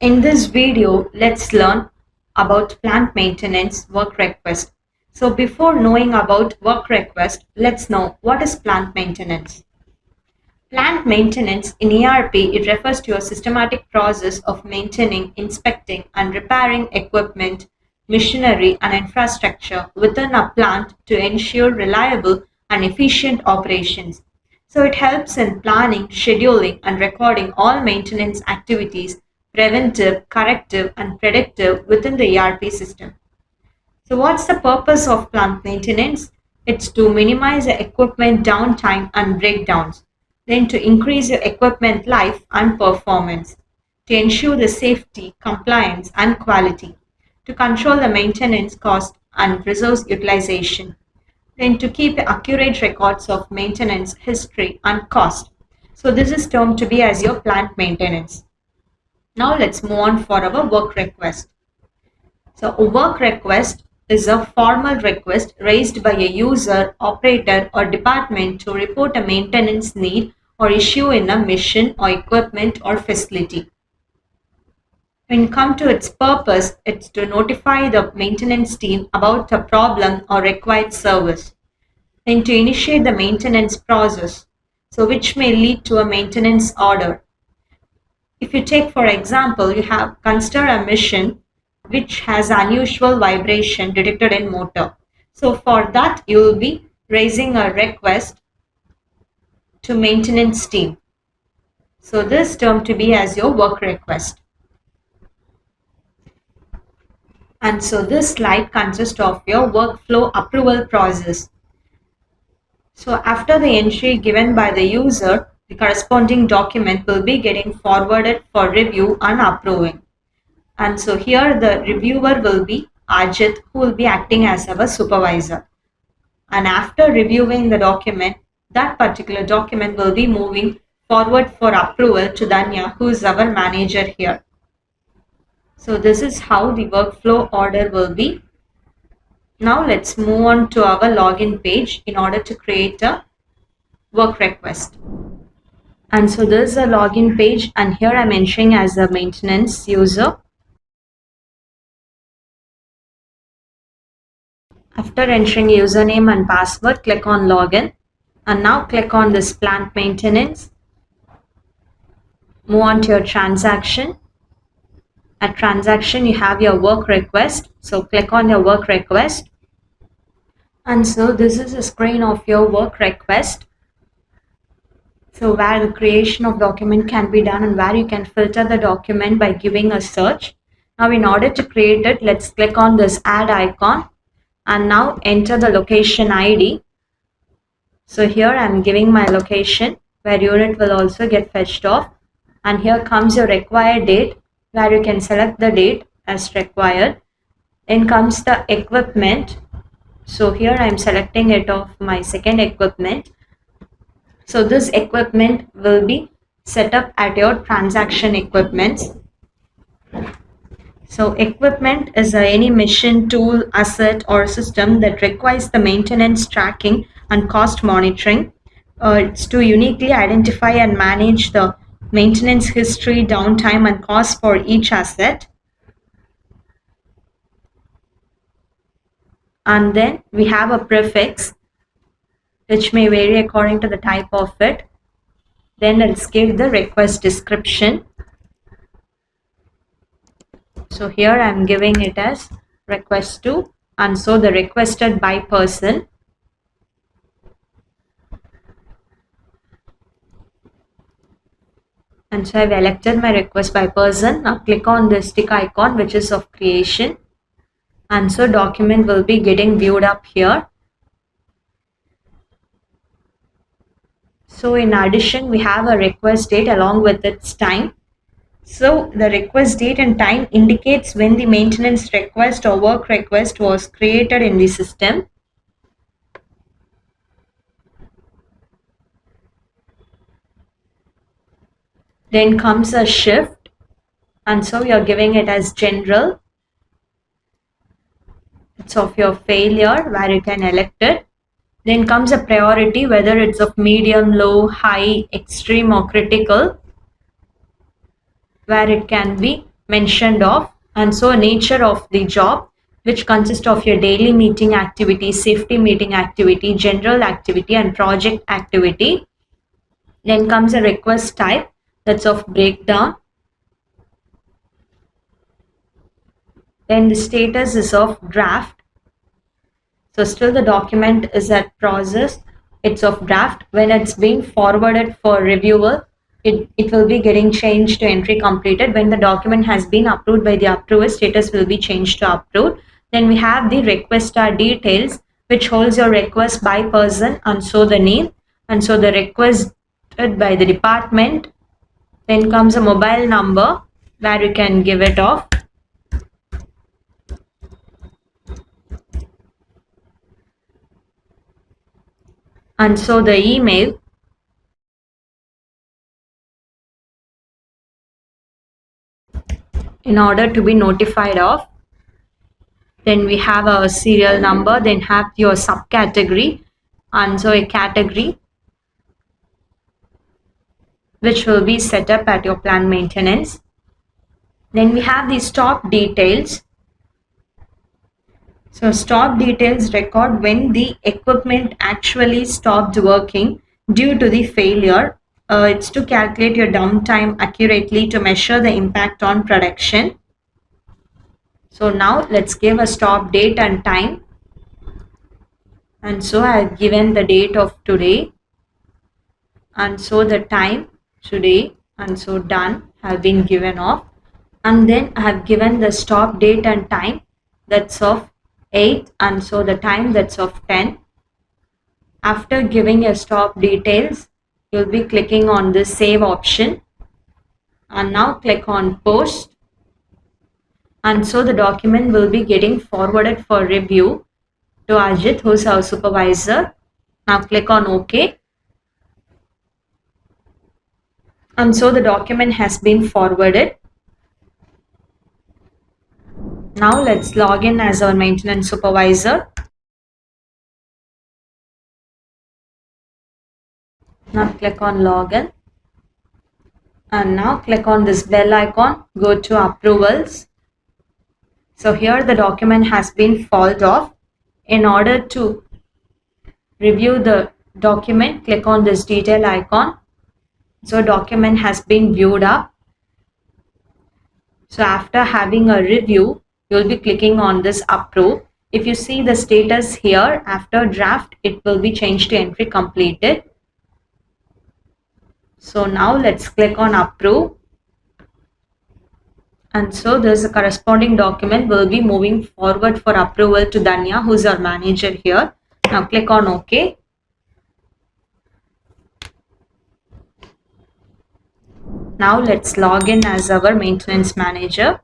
In this video, let's learn about plant maintenance work request. So before knowing about work request, let's know what is plant maintenance. Plant maintenance in ERP, it refers to a systematic process of maintaining, inspecting and repairing equipment, machinery and infrastructure within a plant to ensure reliable and efficient operations. So it helps in planning, scheduling and recording all maintenance activities, preventive, corrective and predictive within the ERP system. So what's the purpose of plant maintenance? It's to minimize the equipment downtime and breakdowns, then to increase your equipment life and performance, to ensure the safety, compliance and quality, to control the maintenance cost and resource utilization, then to keep accurate records of maintenance history and cost. So this is termed to be as your plant maintenance. Now let's move on for our work request. So a work request is a formal request raised by a user, operator or department to report a maintenance need or issue in a machine or equipment or facility. When it comes to its purpose, it's to notify the maintenance team about a problem or required service, and to initiate the maintenance process, so which may lead to a maintenance order. If you take for example, you have consider a machine which has unusual vibration detected in motor. So for that you will be raising a request to maintenance team. So this term to be as your work request. And so this slide consists of your workflow approval process. So after the entry given by the user, the corresponding document will be getting forwarded for review and approving. And so here the reviewer will be Ajit, who will be acting as our supervisor. And after reviewing the document, that particular document will be moving forward for approval to Danya, who is our manager here. So this is how the workflow order will be. Now let's move on to our login page in order to create a work request. And so this is a login page, and here I'm entering as a maintenance user. After entering username and password, click on login, and now click on this plant maintenance. Move on to your transaction. At transaction, you have your work request. So click on your work request. And so this is a screen of your work request. So where the creation of document can be done and where you can filter the document by giving a search. Now in order to create it, let's click on this add icon and now enter the location ID. So here I'm giving my location where unit will also get fetched off, and here comes your required date where you can select the date as required. Then comes the equipment. So here I'm selecting it of my second equipment. So this equipment will be set up at your transaction equipments. So equipment is any machine, tool, asset or system that requires the maintenance, tracking and cost monitoring. It's to uniquely identify and manage the maintenance history, downtime and cost for each asset. And then we have a prefix which may vary according to the type of it. Then let's give the request description. So here I'm giving it as request to, and so the requested by person. And so I've elected my request by person. Now click on this tick icon which is of creation. And so document will be getting viewed up here. So in addition, we have a request date along with its time. So the request date and time indicates when the maintenance request or work request was created in the system. Then comes a shift, and so you're giving it as general. It's of your failure where you can elect it. Then comes a priority, whether it's of medium, low, high, extreme or critical, where it can be mentioned of, and so nature of the job, which consists of your daily meeting activity, safety meeting activity, general activity, and project activity. Then comes a request type, that's of breakdown. Then the status is of draft. So still the document is at process. It's of draft. When it's being forwarded for reviewer, it will be getting changed to entry completed. When the document has been approved by the approver, status will be changed to approved. Then we have the requester details, which holds your request by person and so the name, and so the requested by the department. Then comes a mobile number where you can give it off. And so the email. In order to be notified of. Then we have a serial number, then have your subcategory, and so a category which will be set up at your plant maintenance. Then we have the stop details. So stop details record when the equipment actually stopped working due to the failure. It's to calculate your downtime accurately to measure the impact on production. So now let's give a stop date and time. And so I have given the date of today. And so the time today, and so done have been given off. And then I have given the stop date and time, that's of 8, and so the time, that's of 10. After giving a stop details, you'll be clicking on the save option, and now click on post, and so the document will be getting forwarded for review to Ajit, who's our supervisor. Now click on OK. And so the document has been forwarded. Now let's log in as our maintenance supervisor. Now click on login. And now click on this bell icon, go to approvals. So here the document has been folded off. In order to review the document, click on this detail icon. So document has been viewed up. So after having a review, you'll be clicking on this approve. If you see the status here, after draft, it will be changed to entry completed. So now let's click on approve. And so there's a corresponding document will be moving forward for approval to Danya, who's our manager here. Now click on OK. Now let's log in as our maintenance manager.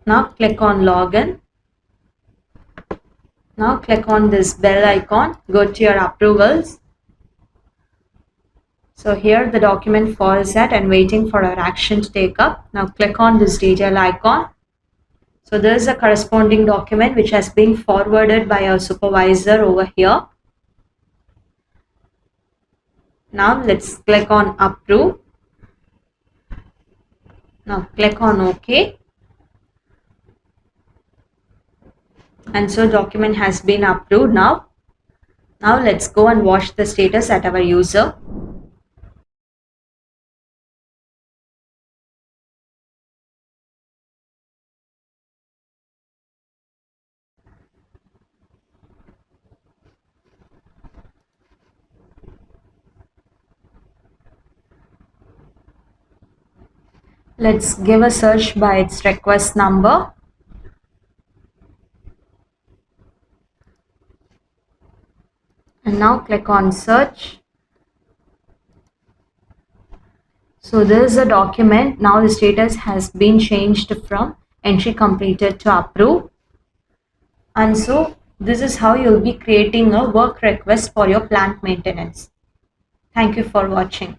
Now click on login. Now click on this bell icon, go to your approvals. So here the document falls at and waiting for our action to take up. Now click on this detail icon. So there is a corresponding document which has been forwarded by our supervisor over here. Now let's click on approve. Now click on OK. And so document has been approved now. Now let's go and watch the status at our user. Let's give a search by its request number. And now click on search. So there is a document. Now the status has been changed from entry completed to approve. And so this is how you'll be creating a work request for your plant maintenance. Thank you for watching.